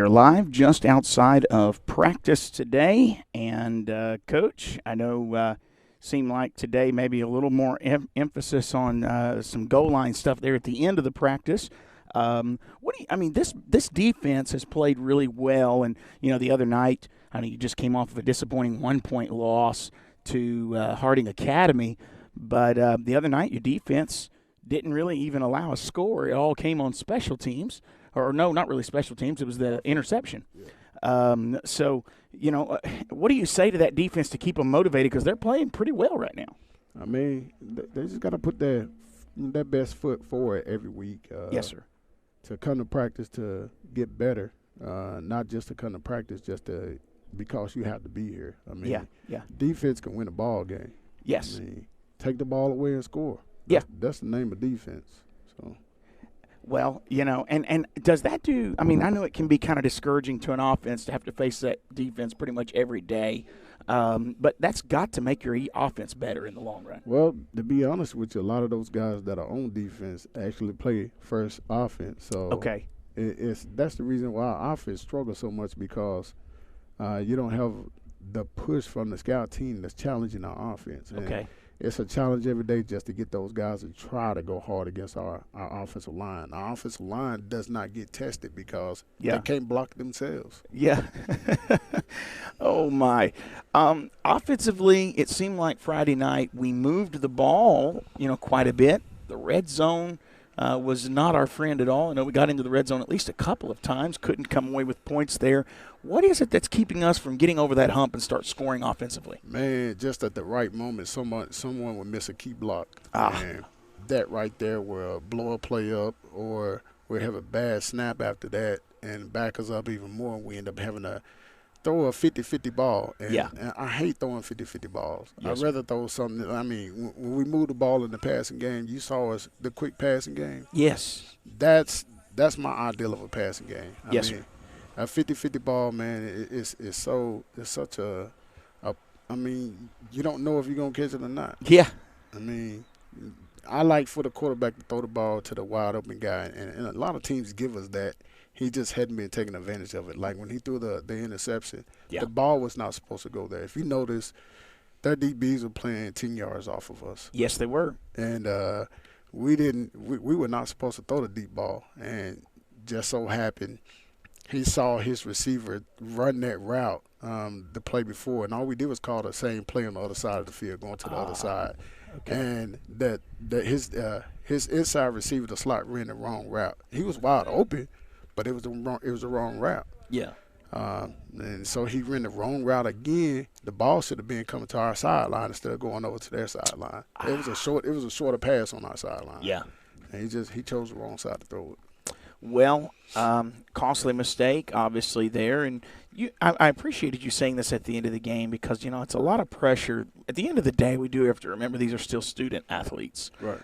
are live just outside of practice today, and Coach, I know seemed like today maybe a little more emphasis on some goal line stuff there at the end of the practice. This defense has played really well, and the other night, I mean, you just came off of a disappointing 1-point loss to Harding Academy, but the other night your defense didn't really even allow a score. It all came on special teams. Or no, not really special teams. It was the interception. Yeah. What do you say to that defense to keep them motivated? Because they're playing pretty well right now. I mean, they just got to put their best foot forward every week. Yes, sir. To come to practice to get better, not just to come to practice because you have to be here. I mean, yeah. Defense can win a ball game. Yes. I mean, take the ball away and score. That's the name of defense. So. Well, and does that do – I mean, I know it can be kind of discouraging to an offense to have to face that defense pretty much every day, but that's got to make your offense better in the long run. Well, to be honest with you, a lot of those guys that are on defense actually play first offense. So okay. That's the reason why our offense struggles so much, because you don't have the push from the scout team that's challenging our offense. And okay. It's a challenge every day just to get those guys to try to go hard against our offensive line. Our offensive line does not get tested because they can't block themselves. Yeah. Oh, my. Offensively, it seemed like Friday night we moved the ball, quite a bit. The red zone was not our friend at all. I know we got into the red zone at least a couple of times, couldn't come away with points there. What is it that's keeping us from getting over that hump and start scoring offensively? Man, just at the right moment, someone would miss a key block. And that right there will blow a play up, or we'll have a bad snap after that and back us up even more. We end up having to throw a 50-50 ball. And I hate throwing 50-50 balls. Yes. I'd rather throw something. I mean, when we move the ball in the passing game, you saw us, the quick passing game. Yes. That's my ideal of a passing game. I mean, sir. A 50-50 ball, man, it's such a I mean, you don't know if you're going to catch it or not. Yeah. I mean, I like for the quarterback to throw the ball to the wide open guy, and a lot of teams give us that. He just hadn't been taking advantage of it. Like when he threw the interception, the ball was not supposed to go there. If you notice, their DBs were playing 10 yards off of us. Yes, they were. And we were not supposed to throw the deep ball. And just so happened, he saw his receiver run that route the play before, and all we did was call the same play on the other side of the field, going to the other side. Okay. And that his inside receiver, the slot, ran the wrong route. He was wide open, but it was the wrong route. Yeah. And so he ran the wrong route again. The ball should have been coming to our sideline instead of going over to their sideline. It was a shorter pass on our sideline. Yeah. And he chose the wrong side to throw it. Well, costly mistake, obviously, there. And I appreciated you saying this at the end of the game because, it's a lot of pressure. At the end of the day, we do have to remember these are still student athletes. Right.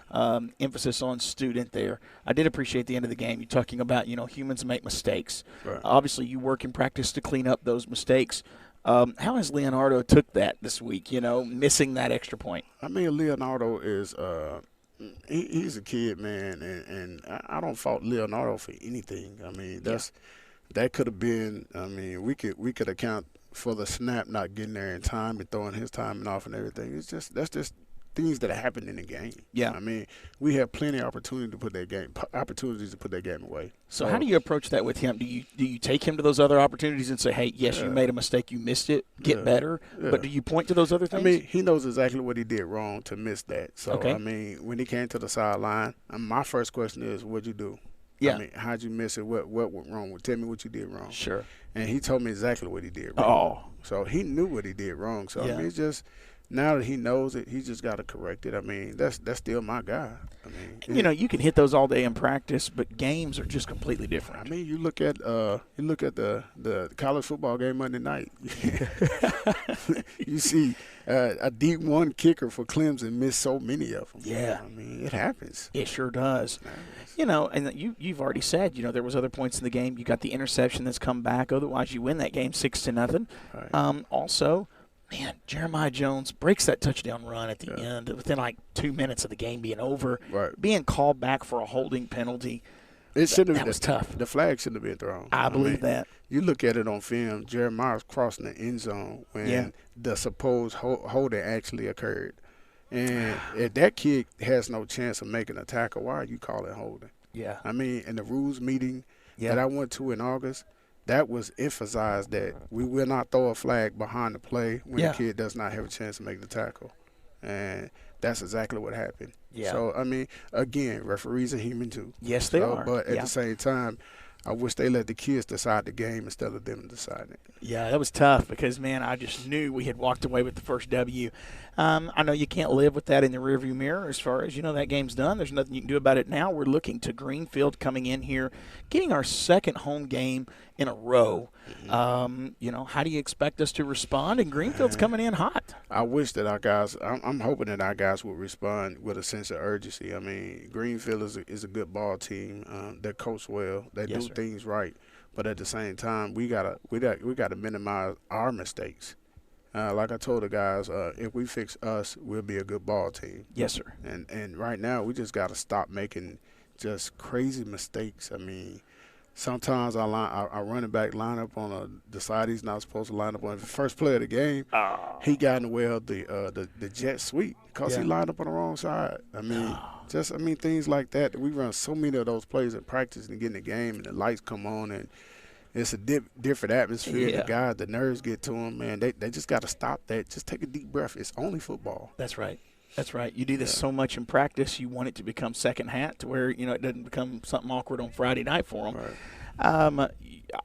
Emphasis on student there. I did appreciate the end of the game. You talking about, humans make mistakes. Right. Obviously, you work in practice to clean up those mistakes. How has Leonardo took that this week, missing that extra point? I mean, Leonardo is he's a kid, man, and I don't fault Leonardo for anything. I mean, that could have been. I mean, we could account for the snap not getting there in time and throwing his timing off and everything. That's just things that happen in the game. Yeah. I mean, we have plenty of opportunities to put that game away. So how do you approach that with him? Do you take him to those other opportunities and say, hey, yes, you made a mistake, you missed it, get better, but do you point to those other things? I mean, he knows exactly what he did wrong to miss that. So, okay. I mean, when he came to the sideline, my first question is, what'd you do? Yeah. I mean, how'd you miss it? What went wrong? Tell me what you did wrong. Sure. And he told me exactly what he did wrong. Oh. So he knew what he did wrong. So, I mean, it's just – now that he knows it, he just got to correct it. I mean, that's still my guy. I mean, you can hit those all day in practice, but games are just completely different. I mean, you look at the college football game Monday night. You see a D1 kicker for Clemson miss so many of them. Yeah, I mean, it happens. It sure does. And you've already said there was other points in the game. You got the interception that's come back. Otherwise, you win that game 6-0. Right. Also. Man, Jeremiah Jones breaks that touchdown run at the end within like 2 minutes of the game being over. Right. Being called back for a holding penalty. It shouldn't have. That was tough. The flag shouldn't have been thrown. I believe that. You look at it on film. Jeremiah's crossing the end zone when the supposed holding actually occurred, and if that kid has no chance of making a tackle, why are you calling holding? Yeah. I mean, in the rules meeting that I went to in August, that was emphasized that we will not throw a flag behind the play when the kid does not have a chance to make the tackle. And that's exactly what happened. Yeah. So, I mean, again, referees are human too. Yes, they are. But at the same time, I wish they let the kids decide the game instead of them deciding it. Yeah, that was tough because, man, I just knew we had walked away with the first W. I know you can't live with that in the rearview mirror as far as, that game's done. There's nothing you can do about it now. We're looking to Greenfield coming in here, getting our second home game in a row. How do you expect us to respond? And Greenfield's coming in hot. I wish that our guys – I'm hoping that our guys would respond with a sense of urgency. I mean, Greenfield is a good ball team. They're coached well. They do things right. But at the same time, we gotta minimize our mistakes. Like I told the guys, if we fix us, we'll be a good ball team. Yes, sir. And right now, we just got to stop making just crazy mistakes. I mean, sometimes our running back line up on the side he's not supposed to line up on. The first play of the game, he got in the way of the jet sweep because he lined up on the wrong side. I mean, things like that. We run so many of those plays in practice and get in the game, and the lights come on, and it's a different atmosphere. Yeah. The guys, the nerves get to them, man. They just got to stop that. Just take a deep breath. It's only football. That's right. That's right. You do this so much in practice, you want it to become second hat to where, it doesn't become something awkward on Friday night for them. Right.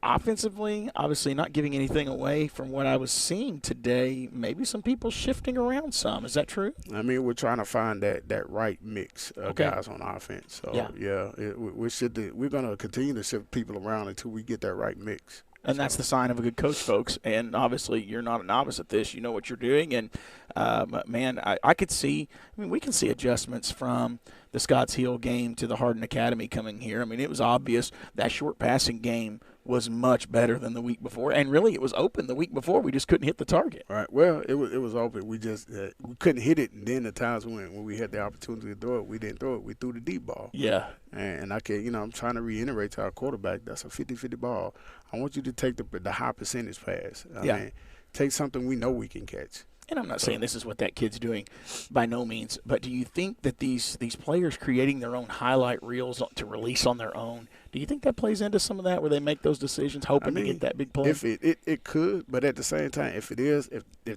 Offensively, obviously not giving anything away from what I was seeing today. Maybe some people shifting around some. Is that true? I mean, we're trying to find that right mix of guys on offense. So, we're going to continue to shift people around until we get that right mix. And that's the sign of a good coach, folks. And obviously, you're not a novice at this. You know what you're doing. And, I could see – we can see adjustments from the Scotts Hill game to the Hardin Academy coming here. I mean, it was obvious that short passing game was much better than the week before. And really, it was open the week before. We just couldn't hit the target. Right. Well, it was open. We just we couldn't hit it. And then the times when we had the opportunity to throw it, we didn't throw it. We threw the deep ball. Yeah. And I can, I'm trying to reiterate to our quarterback, that's a 50-50 ball. I want you to take the high percentage pass. I mean, take something we know we can catch. And I'm not saying this is what that kid's doing by no means, but do you think that these players creating their own highlight reels to release on their own, do you think that plays into some of that where they make those decisions hoping to get that big play? If it could, but at the same time, if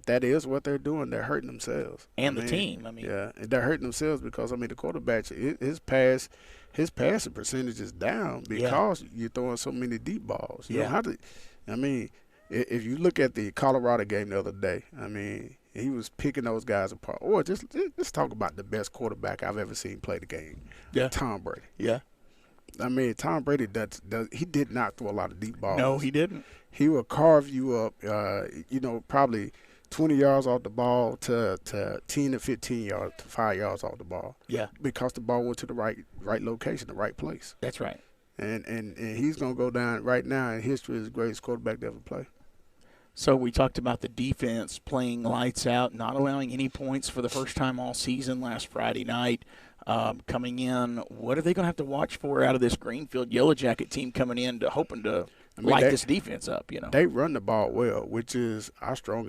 that is what they're doing, they're hurting themselves. And the team. Yeah, they're hurting themselves because, the quarterback, his passing percentage is down because you're throwing so many deep balls. You don't have to, if you look at the Colorado game the other day, he was picking those guys apart. Or let's talk about the best quarterback I've ever seen play the game. Yeah. Tom Brady. Yeah. Tom Brady he did not throw a lot of deep balls. No, he didn't. He will carve you up, probably 20 yards off the ball to 10 to 15 yards to 5 yards off the ball. Yeah. Because the ball went to the right location, the right place. That's right. And he's going to go down right now in history as the greatest quarterback to ever play. So we talked about the defense playing lights out, not allowing any points for the first time all season last Friday night. Coming in, what are they going to have to watch for out of this Greenfield Yellow Jacket team coming in hoping to light this defense up? They run the ball well, which is our strong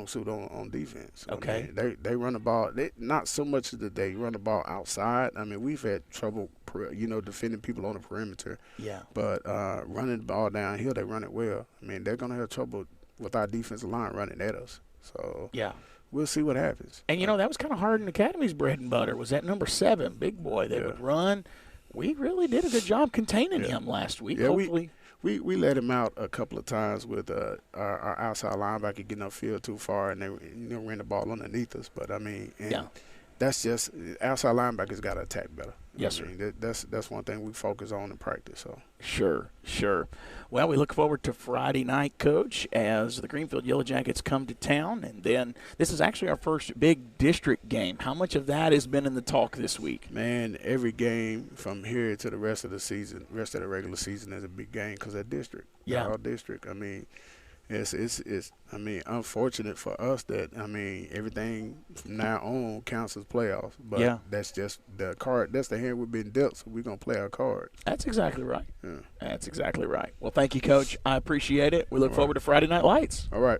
suit on defense. Okay. They run the ball. Not so much that they run the ball outside. We've had trouble, defending people on the perimeter. Yeah. But running the ball downhill, they run it well. They're going to have trouble with our defensive line running at us. So yeah. We'll see what happens. And, that was kind of Hardin Academy's bread and butter, was that number 7, big boy. They would run. We really did a good job containing him last week. Yeah, hopefully. We let him out a couple of times with our outside linebacker getting upfield too far, and they ran the ball underneath us. But, that's just outside linebackers got to attack better. Yes, sir. That's one thing we focus on in practice. So Sure. Well, we look forward to Friday night, Coach, as the Greenfield Yellow Jackets come to town. And then this is actually our first big district game. How much of that has been in the talk this week? Man, every game from here to the rest of the regular season is a big game because that district. Yeah. Our district. It's I mean, unfortunate for us that, I mean, everything from now on counts as playoffs. But Yeah. that's just the card. That's the hand we've been dealt. So we're gonna play our card. That's exactly right. Yeah. That's exactly right. Well, thank you, Coach. I appreciate it. We look All right. forward to Friday Night Lights. All right.